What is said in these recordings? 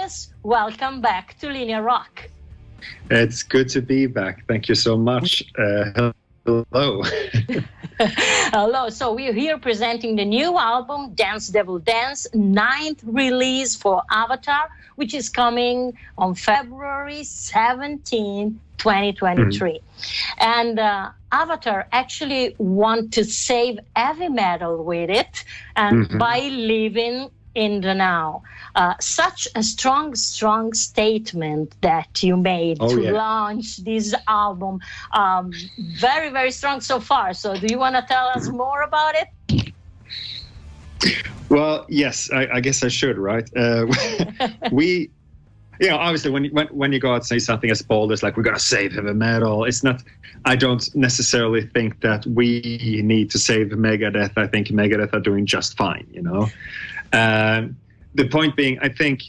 Johannes, welcome back to Linea Rock. It's good to be back. Thank you so much. Hello. Hello. So we're here presenting the new album, Dance Devil Dance, 9th release for Avatar, which is coming on February 17, 2023. And Avatar actually want to save heavy metal with it and by living in the now. Such a strong statement that you made to launch this album. Very, very strong so far. So do you want to tell us more about it? Well, yes, I guess I should, right? We, obviously when you go out and say something as bold as like, we're going to save heavy metal, it's not, I don't necessarily think that we need to save Megadeth. I think Megadeth are doing just fine, The point being, I think,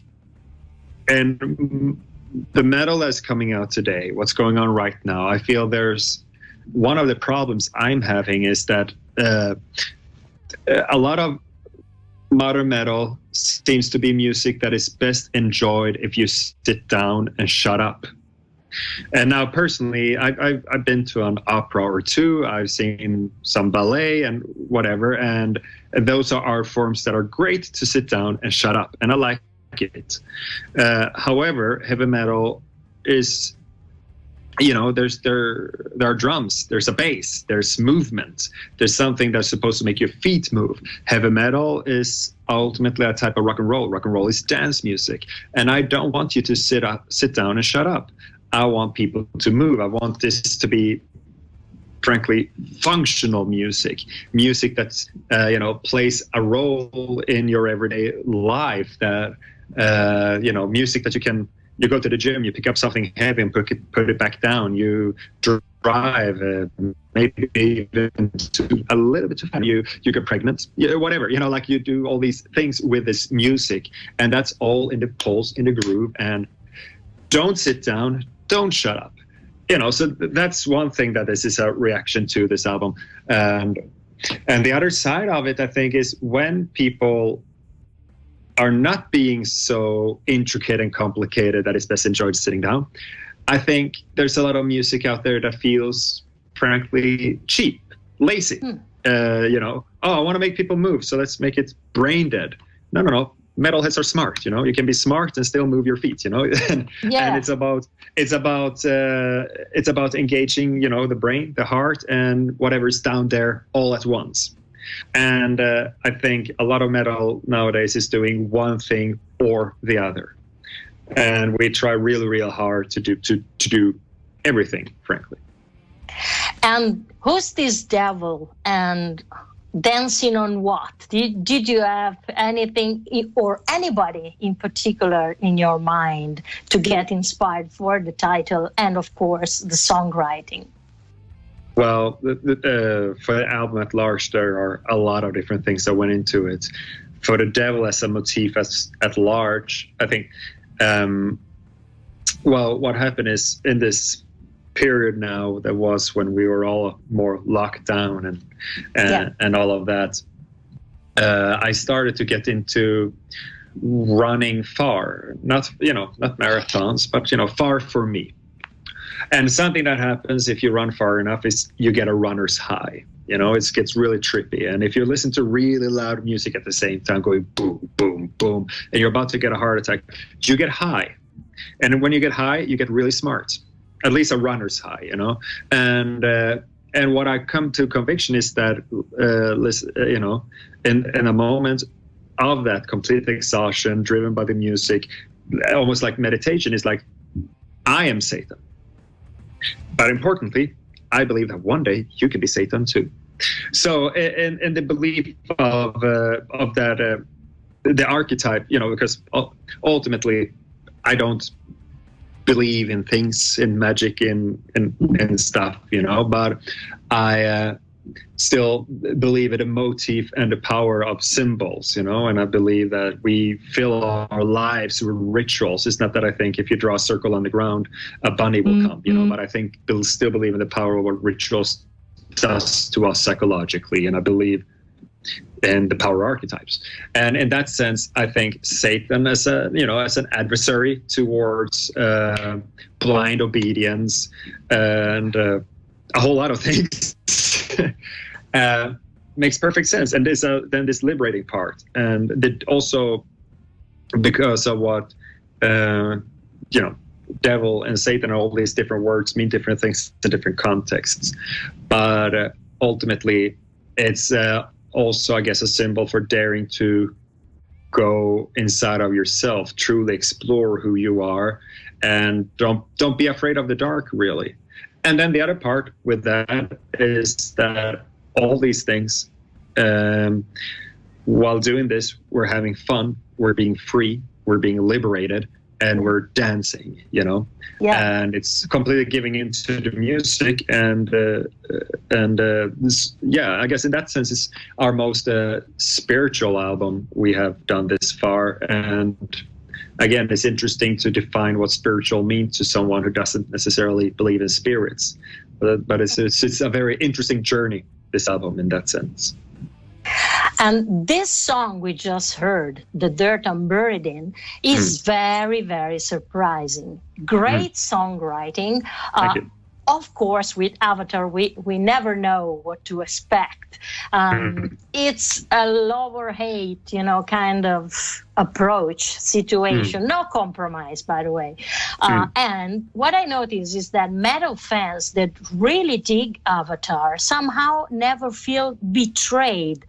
and the metal that's coming out today, what's going on right now, I feel there's one of the problems I'm having is that a lot of modern metal seems to be music that is best enjoyed if you sit down and shut up. And now, personally, I've been to an opera or two. I've seen some ballet and whatever, and those are art forms that are great to sit down and shut up, and I like it. However, heavy metal is, there are drums, there's a bass, there's movement, there's something that's supposed to make your feet move. Heavy metal is ultimately a type of rock and roll. Rock and roll is dance music, and I don't want you to sit down and shut up. I want people to move. I want this to be, frankly, functional music that plays a role in your everyday life. That music that you go to the gym, you pick up something heavy and put it back down. You drive, maybe even a little bit too fast. You get pregnant, whatever. You do all these things with this music, and that's all in the pulse, in the groove. And don't sit down. Don't shut up. So that's one thing that this is a reaction to this album. And the other side of it, I think, is when people are not being so intricate and complicated that it's best enjoyed sitting down. I think there's a lot of music out there that feels, frankly, cheap, lazy. I want to make people move, so let's make it brain dead. No. Metalheads are smart, you can be smart and still move your feet, and it's about engaging, the brain, the heart, and whatever's down there all at once. And I think a lot of metal nowadays is doing one thing or the other, and we try really, real hard to do everything, frankly. And who's this devil and dancing on what? Did you have anything or anybody in particular in your mind to get inspired for the title and, of course, the songwriting? Well, for the album at large, there are a lot of different things that went into it. For the devil as a motif at large, I think, what happened is in this period now that was when we were all more locked down and all of that, I started to get into running far, not marathons, but far for me. And something that happens if you run far enough is you get a runner's high. It gets really trippy. And if you listen to really loud music at the same time, going boom, boom, boom, and you're about to get a heart attack, you get high. And when you get high, you get really smart. At least a runner's high, and what I come to conviction is that, in a moment of that complete exhaustion driven by the music, almost like meditation, is like, I am Satan. But importantly, I believe that one day you can be Satan too. So, in the belief of that, the archetype, because ultimately, I don't believe in things, in magic, in stuff, but I still believe in the motif and the power of symbols, and I believe that we fill our lives with rituals. It's not that I think if you draw a circle on the ground, a bunny will come, but I think still believe in the power of what rituals does to us psychologically, and I believe and the power archetypes. And in that sense, I think Satan as an adversary towards blind obedience and a whole lot of things makes perfect sense. And there's then this liberating part, and also because of what devil and Satan, all these different words mean different things in different contexts, but ultimately it's also, I guess, a symbol for daring to go inside of yourself, truly explore who you are, and don't be afraid of the dark, really. And then the other part with that is that all these things, while doing this, we're having fun, we're being free, we're being liberated, and we're dancing, and it's completely giving into the music. And this, I guess in that sense, it's our most spiritual album we have done this far. And again, it's interesting to define what spiritual means to someone who doesn't necessarily believe in spirits. But it's a very interesting journey, this album, in that sense. And this song we just heard, The Dirt I'm Buried In, is very, very surprising. Great songwriting. Thank you. Of course, with Avatar, we never know what to expect. It's a love or hate, kind of approach situation. No compromise, by the way. And what I noticed is that metal fans that really dig Avatar somehow never feel betrayed,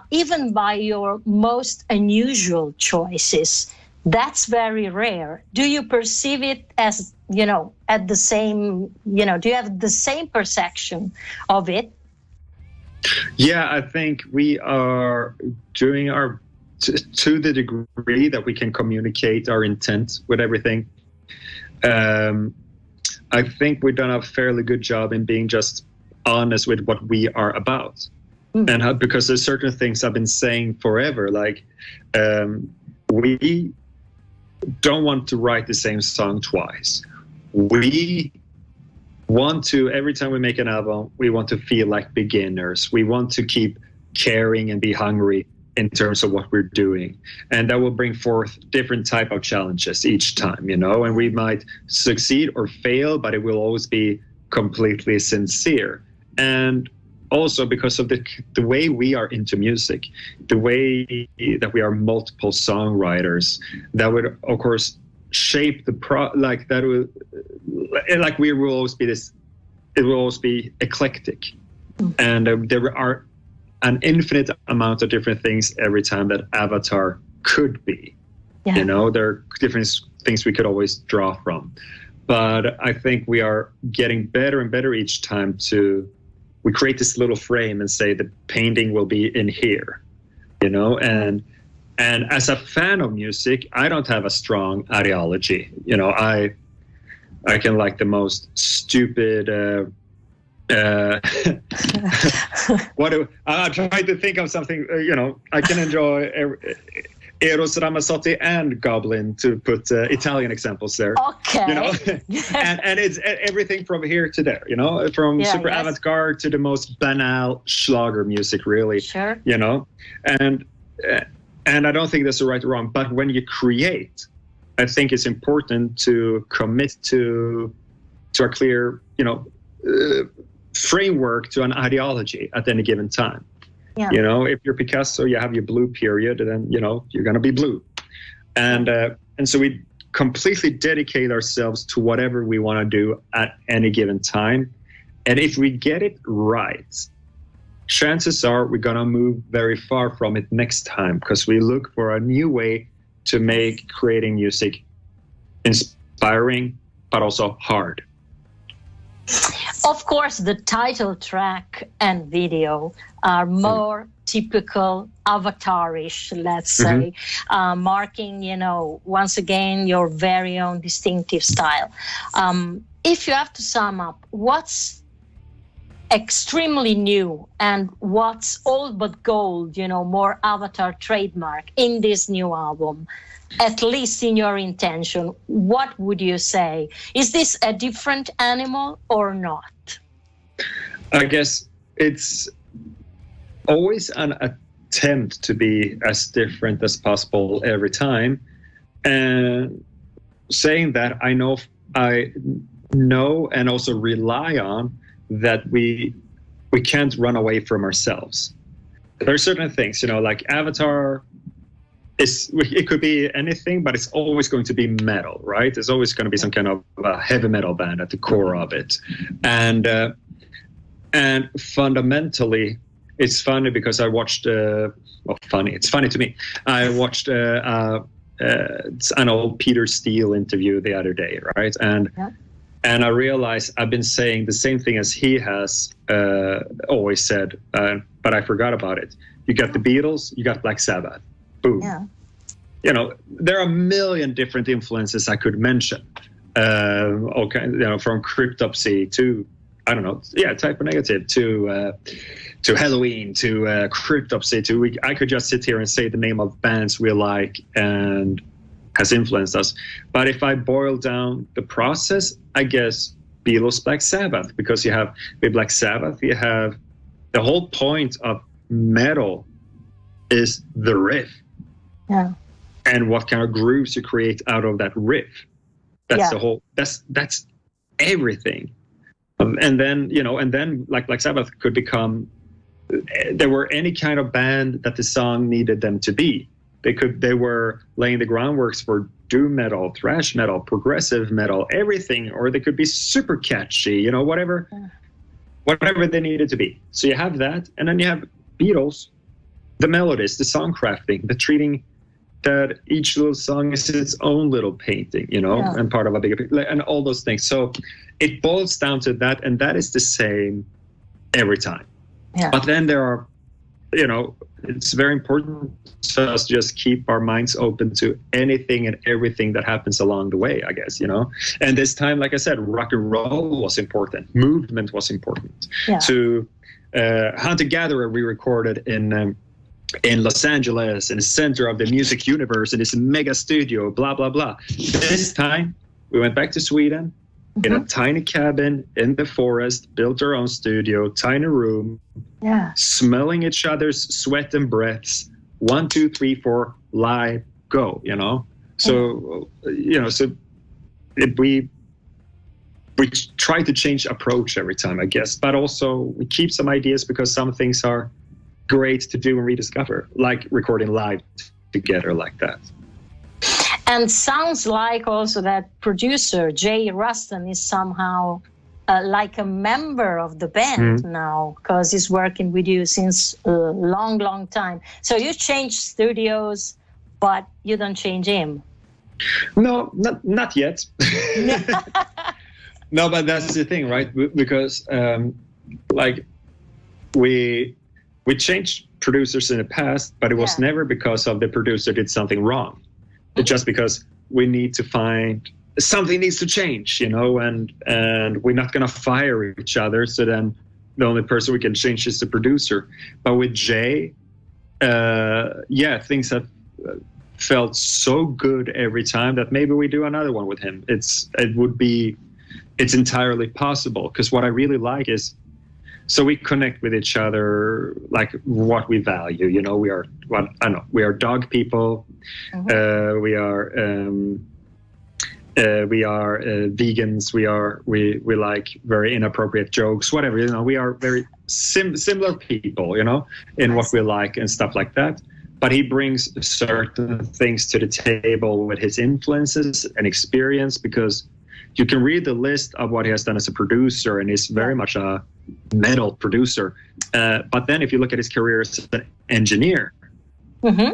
even by your most unusual choices. That's very rare. Do you perceive it as, at the same, do you have the same perception of it? Yeah, I think we are doing our, to the degree that we can communicate our intent with everything. I think we've done a fairly good job in being just honest with what we are about. And because there's certain things I've been saying forever, like we don't want to write the same song twice. We want to, every time we make an album, we want to feel like beginners. We want to keep caring and be hungry in terms of what we're doing. And that will bring forth different type of challenges each time, and we might succeed or fail, but it will always be completely sincere. And also because of the way we are into music, the way that we are multiple songwriters, that would, of course, shape the we will always be this. It will always be eclectic, and there are an infinite amount of different things every time that Avatar could be. There are different things we could always draw from, but I think we are getting better and better each time to. We create this little frame and say the painting will be in here, and as a fan of music, I don't have a strong ideology. I can like the most stupid, I'm trying to think of something, I can enjoy Eros Ramazzotti and Goblin, to put Italian examples there. Okay. And it's everything from here to there, from super avant-garde to the most banal Schlager music, really. Sure. And I don't think that's the right or wrong, but when you create, I think it's important to commit to a clear, framework, to an ideology at any given time. Yeah. If you're Picasso, you have your blue period, and then, you're going to be blue. And so we completely dedicate ourselves to whatever we want to do at any given time. And if we get it right, chances are we're going to move very far from it next time, because we look for a new way to make creating music inspiring, but also hard. Of course, the title track and video are more typical Avatar-ish, let's say, marking, once again, your very own distinctive style. If you have to sum up, what's extremely new and what's old but gold, more Avatar trademark in this new album, at least in your intention, what would you say? Is this a different animal or not? I guess it's always an attempt to be as different as possible every time. And saying that, I know and also rely on that we can't run away from ourselves. There are certain things, like Avatar, it could be anything, but it's always going to be metal, right? There's always going to be some kind of heavy metal band at the core of it. And fundamentally, it's funny because I watched, it's funny to me. I watched an old Peter Steele interview the other day, right? And I realized I've been saying the same thing as he has always said, but I forgot about it. You got the Beatles, you got Black Sabbath. Boom. Yeah. There are a million different influences I could mention. From Cryptopsy to, Type O Negative to Halloween to Cryptopsy I could just sit here and say the name of bands we like and has influenced us. But if I boil down the process, I guess Beatles, Black Sabbath, because with Black Sabbath, you have the whole point of metal is the riff. Yeah. And what kind of grooves you create out of that riff. That's the whole, that's everything. And then like Black Sabbath could become, there were any kind of band that the song needed them to be. They were laying the groundworks for doom metal, thrash metal, progressive metal, everything, or they could be super catchy, whatever they needed to be. So you have that, and then you have Beatles, the melodies, the song crafting, the treating that each little song is its own little painting, and part of a bigger, and all those things. So it boils down to that, and that is the same every time. Yeah. But then there are, it's very important to us to just keep our minds open to anything and everything that happens along the way, I guess, And this time, like I said, rock and roll was important. Movement was important. Yeah. To Hunter-Gatherer, we recorded in Los Angeles, in the center of the music universe, in this mega studio, blah, blah, blah. This time, we went back to Sweden, in a tiny cabin in the forest, built our own studio, tiny room, smelling each other's sweat and breaths. 1, 2, 3, 4, live, go, So, we try to change approach every time, I guess, but also we keep some ideas because some things are great to do and rediscover, like recording live together like that. And sounds like also that producer Jay Rustin is somehow like a member of the band now, because he's working with you since a long, long time. So you change studios, but you don't change him. No, not yet. No, but that's the thing, right? Because we changed producers in the past, but it was never because of the producer did something wrong. It's just because we need to find something needs to change, and we're not going to fire each other. So then the only person we can change is the producer. But with Jay, things have felt so good every time that maybe we do another one with him. It's entirely possible, because what I really like is, so we connect with each other, like what we value. We are dog people. We are vegans. We like very inappropriate jokes. Whatever, we are very similar people. In what we like and stuff like that. But he brings certain things to the table with his influences and experience, because you can read the list of what he has done as a producer, and he's very much a metal producer. But then if you look at his career as an engineer,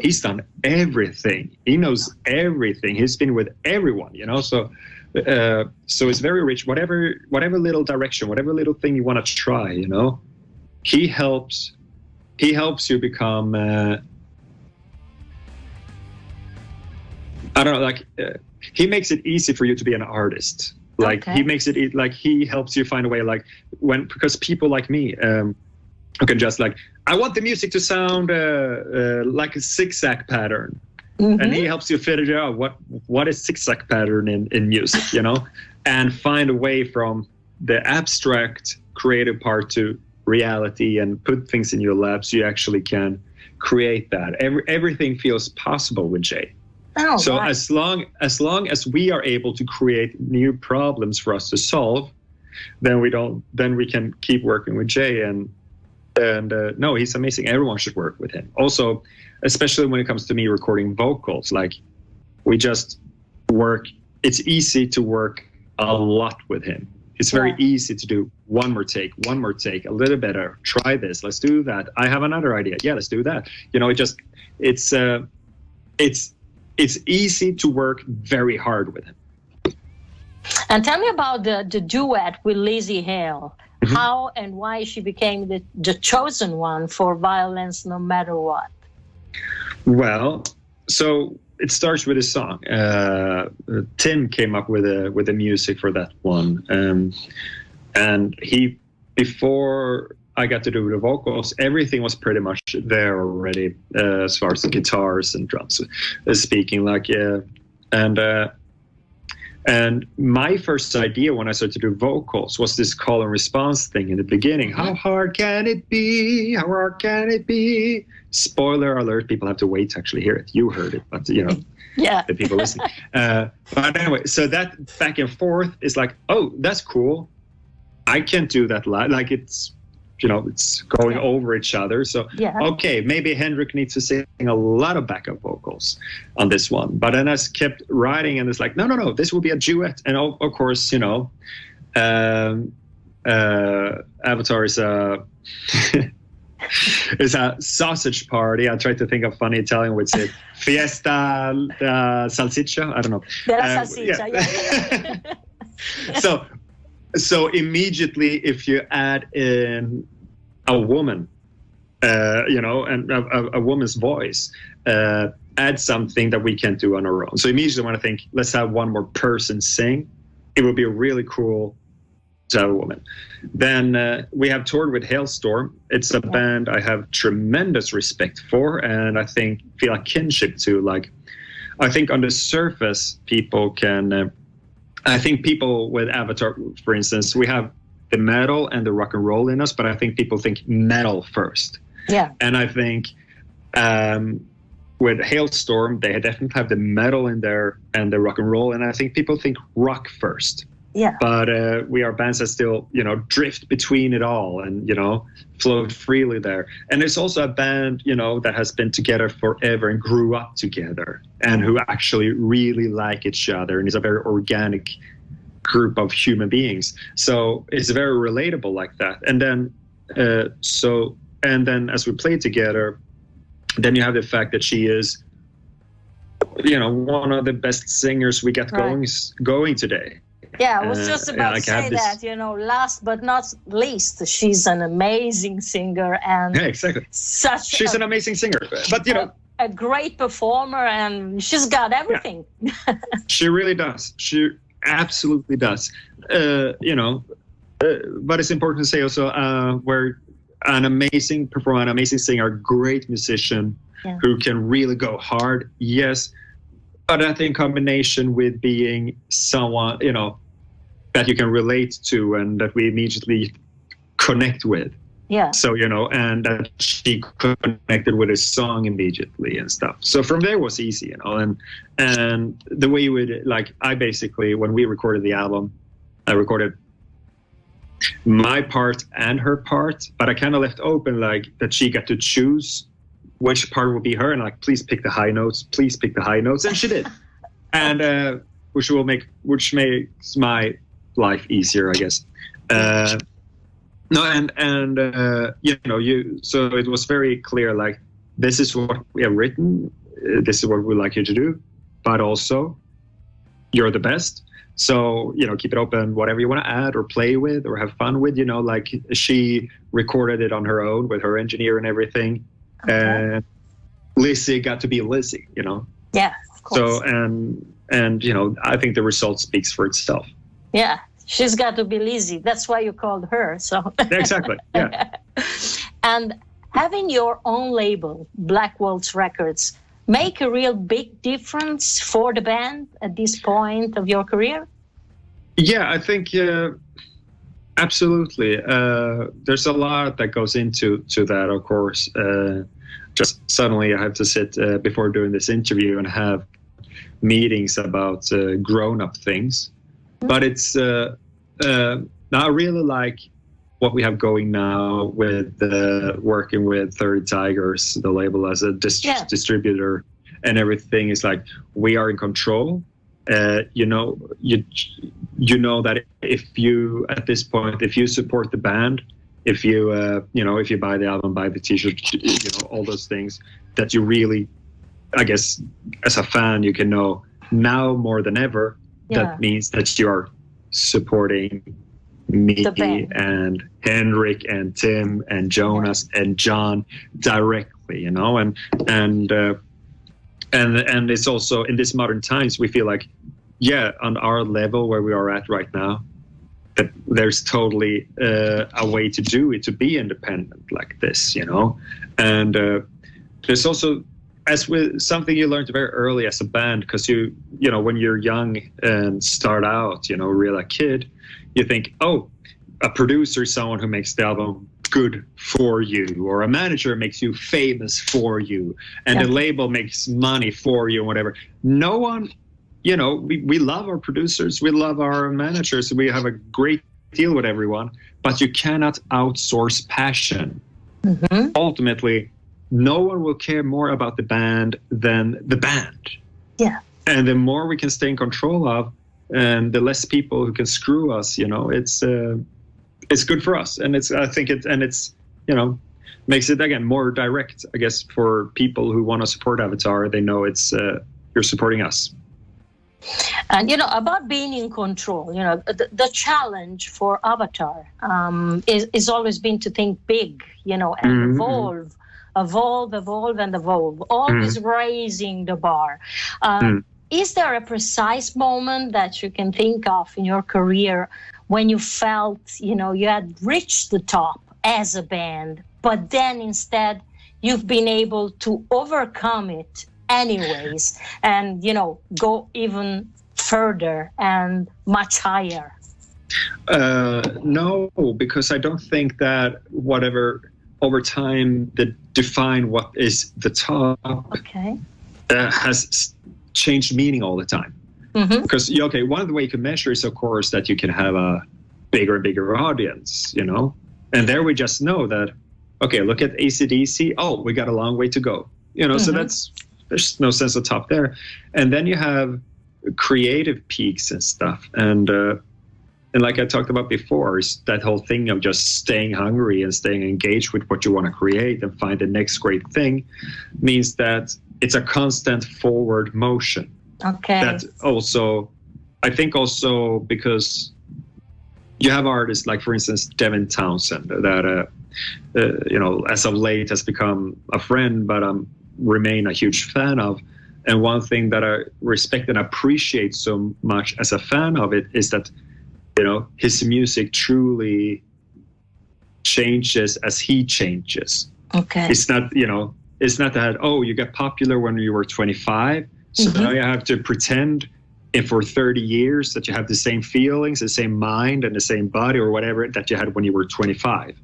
he's done everything. He knows everything. He's been with everyone, So it's very rich. Whatever little direction, whatever little thing you want to try, he helps you become, he makes it easy for you to be an artist. He makes it he helps you find a way, because people like me who can just I want the music to sound like a zigzag pattern, and he helps you figure out what is zigzag pattern in music, and find a way from the abstract creative part to reality and put things in your lab so you actually can create that. Everything feels possible with Jay. Oh, so right. as long as we are able to create new problems for us to solve, then we can keep working with Jay. And no, he's amazing. Everyone should work with him. Also, especially when it comes to me recording vocals, like we just work. It's easy to work a lot with him. It's very easy to do one more take, a little better. Try this. Let's do that. I have another idea. Yeah, let's do that. You know, it's easy to work very hard with him. And tell me about the duet with Lzzy Hale. Mm-hmm. How and why she became the chosen one for Violence No Matter What? Well, so it starts with a song. Tim came up with the music for that one, and before I got to do the vocals, everything was pretty much there already, as far as the guitars and drums speaking. And my first idea when I started to do vocals was this call and response thing in the beginning. How hard can it be? How hard can it be? Spoiler alert, people have to wait to actually hear it. You heard it, but the people listening. But anyway, so that back and forth is like, oh, that's cool. I can't do that live. Like it's going over each other. So, okay, maybe Henrik needs to sing a lot of backup vocals on this one. But then I kept writing, and it's like, no, this will be a duet. And of course, Avatar is a is a sausage party. I tried to think of funny Italian words. Say fiesta salsiccia. I don't know. Salsiccia, yeah. So immediately, if you add in a woman, and a woman's voice, add something that we can't do on our own. So immediately when I think, let's have one more person sing, it would be really cool to have a woman. Then we have toured with Halestorm. It's a band I have tremendous respect for, and I feel a kinship to. Like, I think on the surface, people can... I think people with Avatar, for instance, we have the metal and the rock and roll in us, but I think people think metal first. Yeah. And I think with Halestorm, they definitely have the metal in there and the rock and roll. And I think people think rock first. Yeah. But we are bands that still, drift between it all and, float freely there. And there's also a band, that has been together forever and grew up together and who actually really like each other. And is a very organic group of human beings. So it's very relatable like that. And then, as we play together, then you have the fact that she is, one of the best singers we got going today. Yeah, I was just about to say that, last but not least, she's an amazing singer and exactly. She's an amazing singer, but a great performer, and she's got everything. Yeah. She really does. She absolutely does. But it's important to say also we're an amazing performer, an amazing singer, great musician who can really go hard. Yes. But I think combination with being someone, that you can relate to and that we immediately connect with. Yeah. So, and that she connected with his song immediately and stuff. So from there was easy, and the way you would, I basically, when we recorded the album, I recorded my part and her part, but I kind of left open, that she got to choose which part would be her, and please pick the high notes, and she did. And which makes my life easier, I guess. So it was very clear, this is what we have written, this is what we'd like you to do, but also you're the best. So, keep it open, whatever you want to add or play with or have fun with, she recorded it on her own with her engineer and everything. And Lzzy got to be Lzzy, Yeah, of course. So, and I think the result speaks for itself. Yeah, she's got to be Lzzy. That's why you called her. So exactly, yeah. And having your own label, Black Waltz Records, make a real big difference for the band at this point of your career? Yeah, I think Absolutely. There's a lot that goes into that, of course. Just suddenly I have to sit before doing this interview and have meetings about grown-up things. But it's now I really like what we have going now with working with 30Tigers, the label, as a distributor, and everything is like we are in control. You know that if you, at this point, if you support the band, if you if you buy the album, buy the T-shirt, all those things, that you really, I guess, as a fan, you can know now more than ever. That means that you are supporting me and Henrik and Tim and Jonas and John directly, and it's also in this modern times we feel like, on our level where we are at right now, that there's totally a way to do it, to be independent like this, and there's also, as with something you learned very early as a band, because when you're young and start out, real a kid, you think, oh, a producer is someone who makes the album good for you, or a manager makes you famous for you, and the label makes money for you, and whatever. No one, we love our producers, we love our managers, we have a great deal with everyone, but you cannot outsource passion. Mm-hmm. Ultimately, no one will care more about the band than the band. Yeah. And the more we can stay in control of, and the less people who can screw us, it's good for us. And it's makes it, again, more direct, I guess, for people who want to support Avatar. They know it's you're supporting us. And, about being in control, the challenge for Avatar is always been to think big, and evolve, always raising the bar. Is there a precise moment that you can think of in your career when you felt, you had reached the top as a band, but then instead you've been able to overcome it anyways and, go even further and much higher? No, because I don't think that whatever over time that define what is the top has changed meaning all the time. Mm-hmm. Because, one of the ways you can measure is, of course, that you can have a bigger and bigger audience, and there we just know that, look at AC/DC. Oh, we got a long way to go, so there's no sense of top there. And then you have creative peaks and stuff. And like I talked about before, is that whole thing of just staying hungry and staying engaged with what you want to create and find the next great thing means that it's a constant forward motion. Okay. That also, I think also because you have artists like, for instance, Devin Townsend, that, as of late has become a friend, but remain a huge fan of. And one thing that I respect and appreciate so much as a fan of it is that, his music truly changes as he changes. Okay. It's not, it's not that, you got popular when you were 25, so now you have to pretend for 30 years that you have the same feelings, the same mind, and the same body, or whatever that you had when you were 25.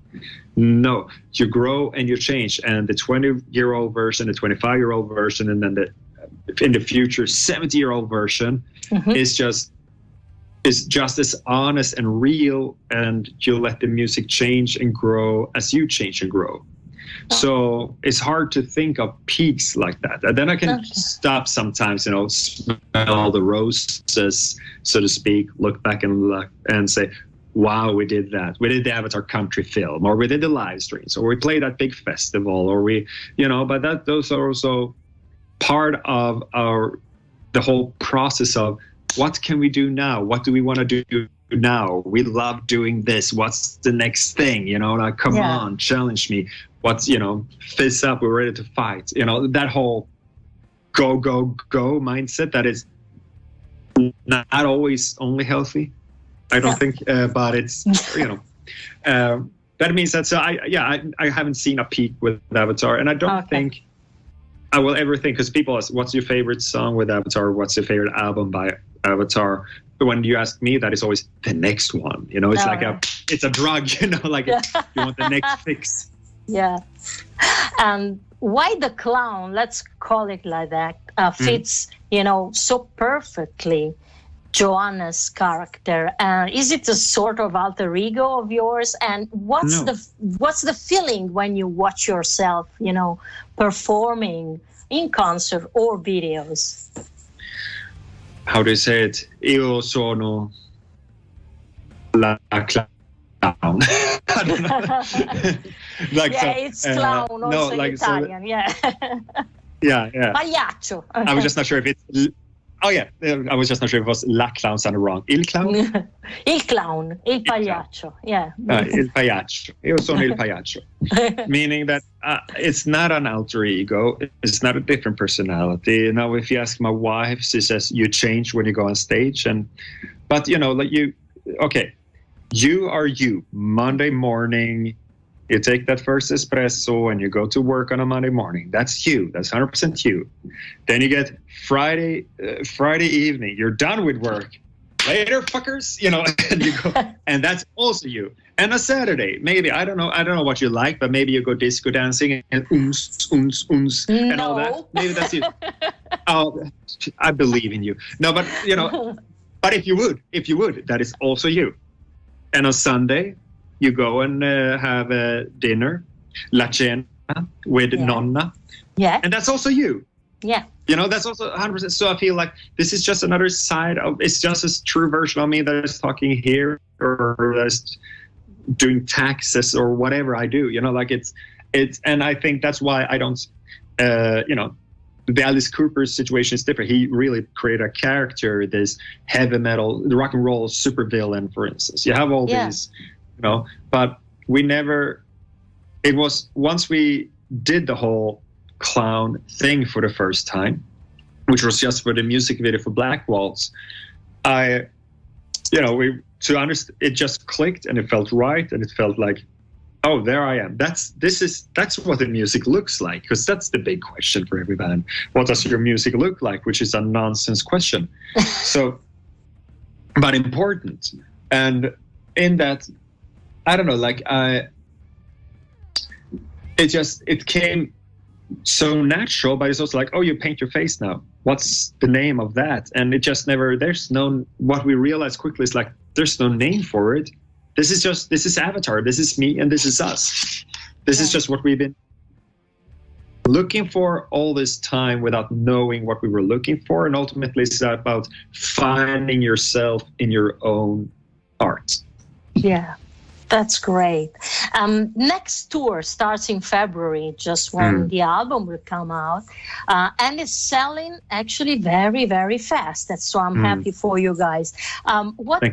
No, you grow and you change. And the 20-year-old version, the 25-year-old version, and then in the future 70-year-old version is just as honest and real, and you let the music change and grow as you change and grow. So it's hard to think of peaks like that. And then I can stop sometimes, smell the roses, so to speak, look back and say, wow, we did that. We did the Avatar country film, or we did the live streams, or we played that big festival, or we, but those are also part of the whole process of what can we do now? What do we want to do now? We love doing this. What's the next thing? Come on, challenge me. What's, fist up, we're ready to fight. That whole go, go, go mindset that is not always only healthy, I don't think, but it's, that means that, so I haven't seen a peak with Avatar, and I don't think I will ever think, because people ask, what's your favorite song with Avatar? What's your favorite album by Avatar? But when you ask me, that is always the next one. It's it's a drug, like you want the next fix. Yeah. And why the clown, let's call it like that, fits, so perfectly Johannes' character. Is it a sort of alter ego of yours? And what's the feeling when you watch yourself, performing in concert or videos? How do you say it? Io sono la clown. I don't know. It's clown also in Italian. Yeah. Pagliaccio. I was just not sure if it's. Oh yeah, I was just not sure if it was la clown sounded wrong. Il clown? Il clown, il pagliaccio. Yeah. Il pagliaccio. Io sono il pagliaccio. Meaning that it's not an alter ego. It's not a different personality. Now, if you ask my wife, she says you change when you go on stage, but you are you. Monday morning, you take that first espresso and you go to work on a Monday morning. That's you. That's 100% you. Then you get Friday evening. You're done with work. Later, fuckers. And you go, and that's also you. And a Saturday, maybe I don't know what you like, but maybe you go disco dancing and and all that. Maybe that's you. Oh, I believe in you. No, but but if you would, that is also you. And on Sunday, you go and have a dinner, la cena, with Nonna. Yeah. And that's also you. Yeah. That's also 100%. So I feel like this is just another side of, it's just a true version of me that is talking here or that's doing taxes or whatever I do. And I think that's why I don't, the Alice Cooper situation is different. He really created a character, this heavy metal, the rock and roll supervillain, for instance. You have all these, but we never, it was once we did the whole clown thing for the first time, which was just for the music video for Black Waltz, it just clicked and it felt right. And it felt like, oh, there I am. That's what the music looks like, because that's the big question for every band. What does your music look like? Which is a nonsense question. So, but important. And in that, I don't know, it came so natural, but it's also like, oh, you paint your face now. What's the name of that? And it just never, what we realized quickly is like, there's no name for it. This is Avatar, this is me, and this is us. This is just what we've been looking for all this time without knowing what we were looking for. And ultimately, it's about finding yourself in your own art. Yeah. That's great. Next tour starts in February, just when the album will come out. And it's selling actually very, very fast. So I'm happy for you guys. What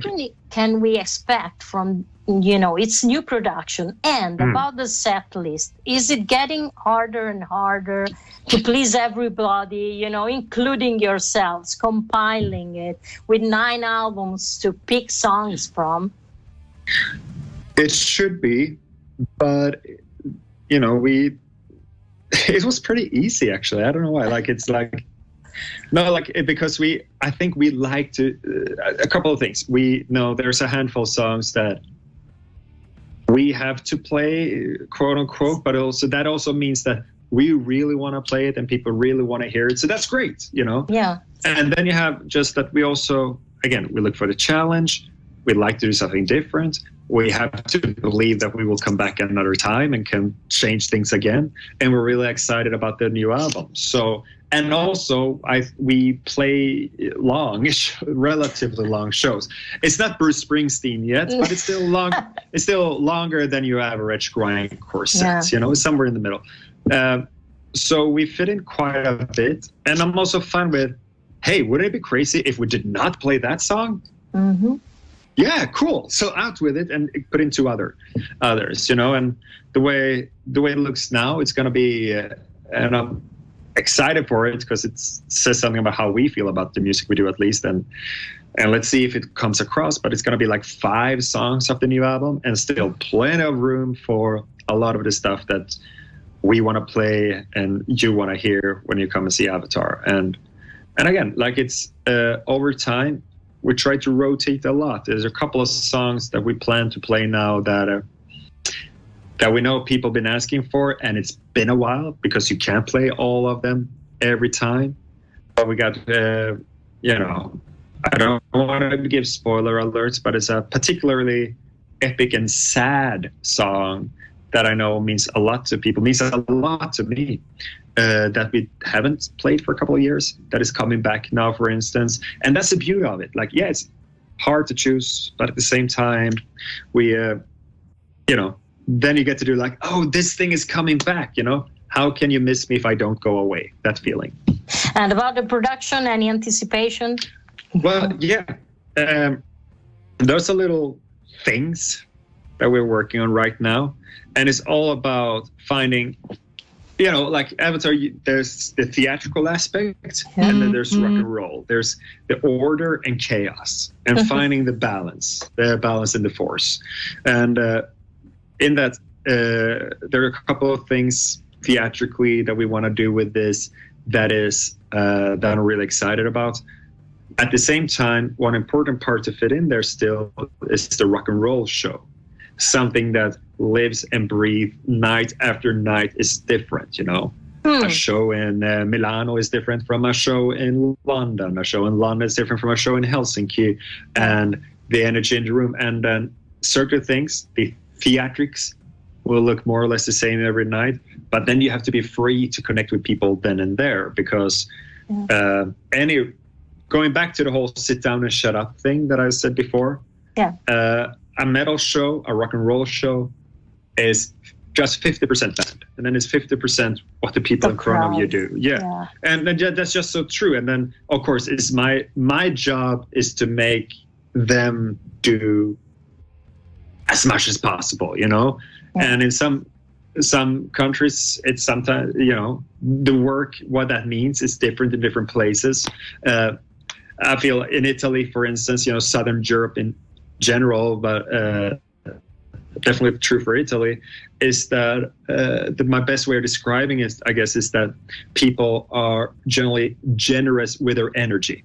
can we expect from, its new production? And about the set list, is it getting harder and harder to please everybody, including yourselves, compiling it with 9 albums to pick songs from? It should be, but it was pretty easy actually. I don't know why. Because I think we like to a couple of things. We know there's a handful of songs that we have to play, quote unquote, but that also means that we really want to play it and people really want to hear it. So that's great, Yeah. And then you have just that we also, again, we look for the challenge. We'd like to do something different. We have to believe that we will come back another time and can change things again. And we're really excited about the new album. So, and also we play relatively long shows. It's not Bruce Springsteen yet, but it's still long. It's still longer than your average grindcore sets. It's somewhere in the middle. So we fit in quite a bit. And I'm also fine with, hey, wouldn't it be crazy if we did not play that song? Mm-hmm. Yeah, cool. So out with it and put into others, and the way it looks now, it's going to be, and I'm excited for it because it says something about how we feel about the music we do, at least. And let's see if it comes across, but it's going to be like 5 songs of the new album and still plenty of room for a lot of the stuff that we want to play and you want to hear when you come and see Avatar. And again, it's over time, we try to rotate a lot. There's a couple of songs that we plan to play now that we know people have been asking for, and it's been a while because you can't play all of them every time. But we got, I don't want to give spoiler alerts, but it's a particularly epic and sad song that I know means a lot to people, means a lot to me, that we haven't played for a couple of years, that is coming back now, for instance. And that's the beauty of it. Like, yeah, it's hard to choose, but at the same time, we, then you get to do like, oh, this thing is coming back, How can you miss me if I don't go away? That feeling. And about the production, any anticipation? Well, yeah. There's a little things that we're working on right now. And it's all about finding, like Avatar, there's the theatrical aspect, and then there's rock and roll. There's the order and chaos, and finding the balance in the force. And in that, there are a couple of things theatrically that we want to do with this that I'm really excited about. At the same time, one important part to fit in there still is the rock and roll show. Something that lives and breathes night after night is different, A show in Milano is different from a show in London. A show in London is different from a show in Helsinki. And the energy in the room. And then certain things, the theatrics, will look more or less the same every night. But then you have to be free to connect with people then and there. Because going back to the whole sit down and shut up thing that I said before. Yeah. A metal show, a rock and roll show, is just 50% band, and then it's 50% what the people in front of you do. Yeah. And then that's just so true. And then, of course, it's my job is to make them do as much as possible, And in some countries, it's sometimes, the work, what that means is different in different places. I feel in Italy, for instance, Southern Europe in general, but definitely true for Italy, is that my best way of describing it, I guess, is that people are generally generous with their energy.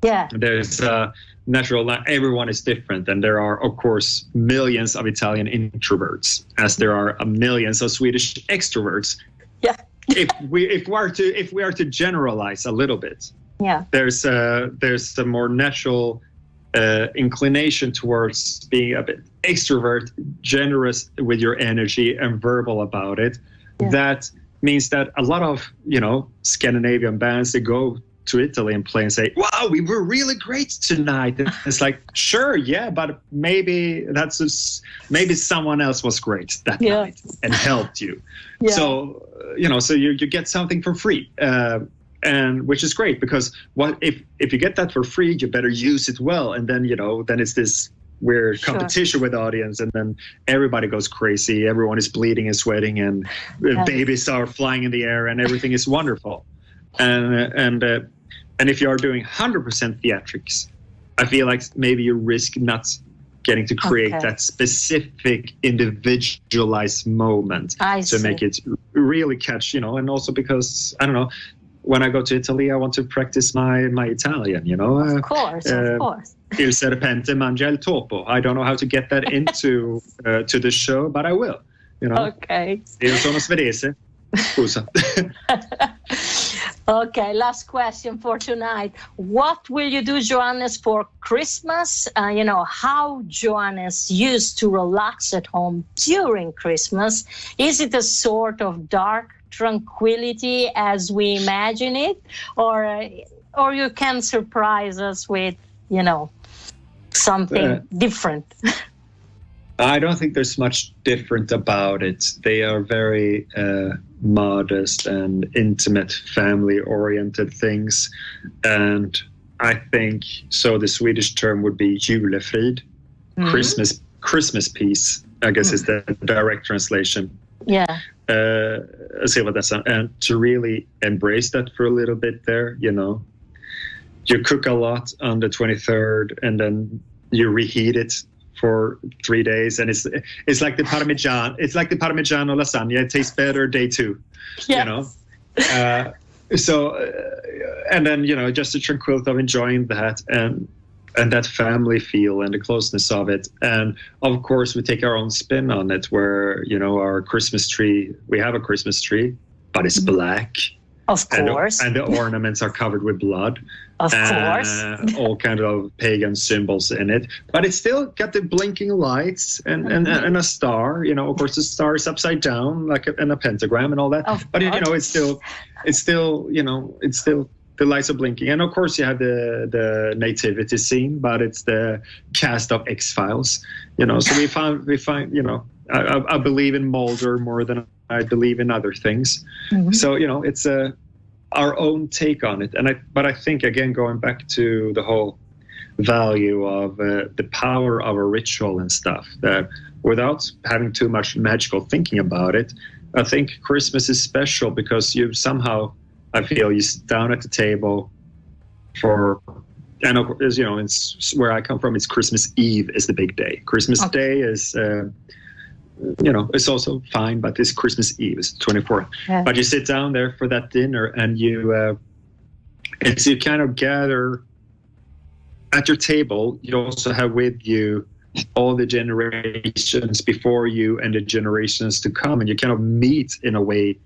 Yeah. There's everyone is different, and there are, of course, millions of Italian introverts, as there are millions of Swedish extroverts. Yeah. if we are to generalize a little bit, there's a more natural inclination towards being a bit extrovert, generous with your energy, and verbal about it. Yeah. That means that a lot of Scandinavian bands, they go to Italy and play and say, "Wow, we were really great tonight." And it's like, sure, yeah, but maybe maybe someone else was great that night and helped you. Yeah. So so you get something for free. And which is great, because if you get that for free, you better use it well. And then, then it's this weird competition with the audience, and then everybody goes crazy. Everyone is bleeding and sweating, and babies are flying in the air, and everything is wonderful. And if you are doing 100% theatrics, I feel like maybe you risk not getting to create that specific individualized moment to make it really catch, and also because, I don't know, when I go to Italy, I want to practice my Italian, Of course. Il serpente mangia il topo. I don't know how to get that into to the show, but I will, Okay. Io sono svedese. Scusa. Okay, last question for tonight. What will you do, Johannes, for Christmas? How Johannes used to relax at home during Christmas. Is it a sort of dark tranquility as we imagine it, or you can surprise us with something different? I don't think there's much different about it. They are very modest and intimate, family-oriented things, and I think so. The Swedish term would be julefrid, Christmas peace, I guess is the direct translation. Yeah. Let's see what that's on. And to really embrace that for a little bit there, you cook a lot on the 23rd, and then you reheat it for 3 days, and it's like the Parmesan. It's like the Parmigiano lasagna. It tastes better day 2. Yes. So, and then just the tranquility of enjoying that, and that family feel and the closeness of it. And of course, we take our own spin on it, where, you know, our Christmas tree, we have a Christmas tree, but it's black. Of course. And the ornaments are covered with blood. Of course. All kind of pagan symbols in it. But it's still got the blinking lights and a star. You know, of course, the star is upside down, like in a pentagram and all that. But, you know, it's still, you know, it's still, the lights are blinking. And of course, you have the nativity scene, but it's the cast of X-Files. You know, so we find, you know, I believe in Mulder more than I believe in other things. So, you know, it's our own take on it. But I think, again, going back to the whole value of the power of a ritual and stuff, that without having too much magical thinking about it, I think Christmas is special because you somehow, I feel, you sit down at the table for, and as you know, it's where I come from, it's Christmas Eve is the big day. Christmas Day is, you know, it's also fine, but this Christmas Eve is 24th. Yeah. But you sit down there for that dinner, and you kind of gather at your table. You also have with you all the generations before you and the generations to come, and you kind of meet in a way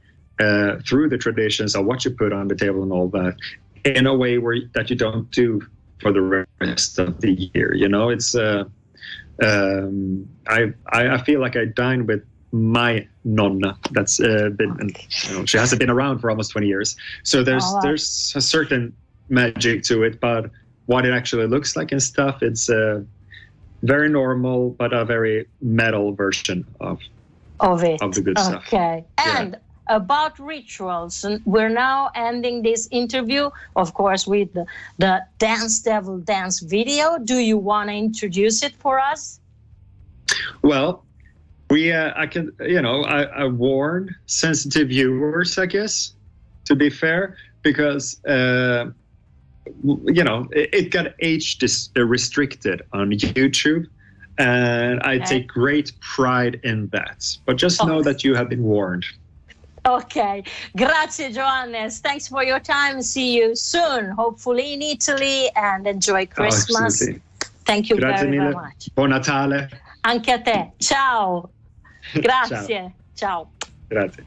through the traditions of what you put on the table and all that, in a way that you don't do for the rest of the year. You know, it's I feel like I dine with my nonna that's been, you know, she hasn't been around for almost 20 years. So there's a certain magic to it, but what it actually looks like and stuff, it's very normal, but a very metal version of it, of the good stuff. Okay. And about rituals, and we're now ending this interview, of course, with the Dance Devil Dance video. Do you want to introduce it for us? Well, I can, you know, I warn sensitive viewers, I guess, to be fair, because, you know, it got age restricted on YouTube, and I take great pride in that. But just know that you have been warned. Okay. Grazie, Johannes. Thanks for your time. See you soon, hopefully in Italy, and enjoy Christmas. Thank you very much. Buon Natale. Anche a te. Ciao. Grazie. Ciao. Grazie.